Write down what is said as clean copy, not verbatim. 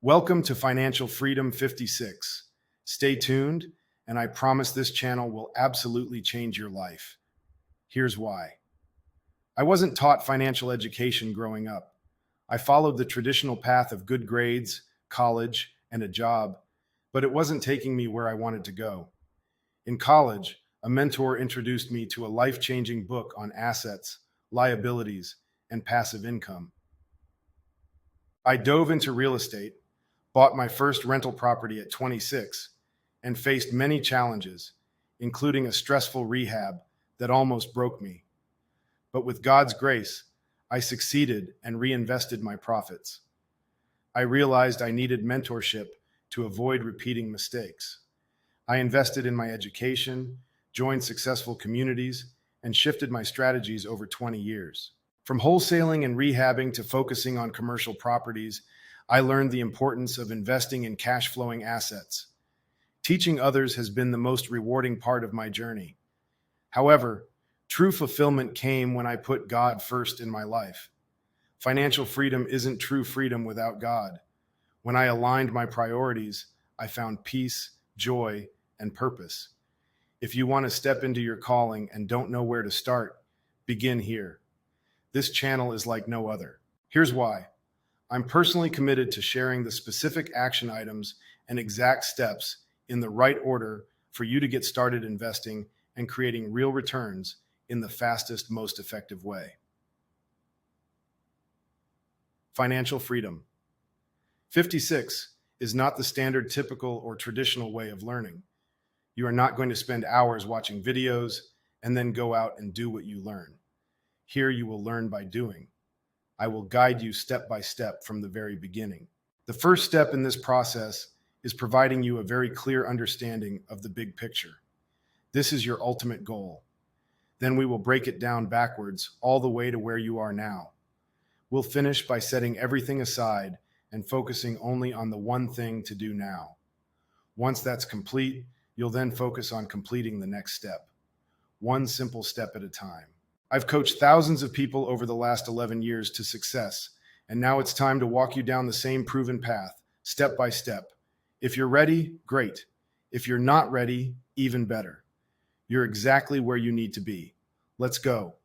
Welcome to Financial Freedom 56. Stay tuned, and I promise this channel will absolutely change your life. Here's why. I wasn't taught financial education growing up. I followed the traditional path of good grades, college, and a job, but it wasn't taking me where I wanted to go. In college, a mentor introduced me to a life-changing book on assets, liabilities, and passive income. I dove into real estate, bought my first rental property at 26, and faced many challenges, including a stressful rehab that almost broke me. But with God's grace, I succeeded and reinvested my profits. I realized I needed mentorship to avoid repeating mistakes. I invested in my education, joined successful communities, and shifted my strategies over 20 years. From wholesaling and rehabbing to focusing on commercial properties, I learned the importance of investing in cash-flowing assets. Teaching others has been the most rewarding part of my journey. However, true fulfillment came when I put God first in my life. Financial freedom isn't true freedom without God. When I aligned my priorities, I found peace, joy, and purpose. If you want to step into your calling and don't know where to start, begin here. This channel is like no other. Here's why. I'm personally committed to sharing the specific action items and exact steps in the right order for you to get started investing and creating real returns in the fastest, most effective way. Financial freedom. 56 is not the standard, typical, or traditional way of learning. You are not going to spend hours watching videos and then go out and do what you learn. Here you will learn by doing. I will guide you step by step from the very beginning. The first step in this process is providing you a very clear understanding of the big picture. This is your ultimate goal. Then we will break it down backwards all the way to where you are now. We'll finish by setting everything aside and focusing only on the one thing to do now. Once that's complete, you'll then focus on completing the next step, one simple step at a time. I've coached thousands of people over the last 11 years to success, and now it's time to walk you down the same proven path, step by step. If you're ready, great. If you're not ready, even better. You're exactly where you need to be. Let's go.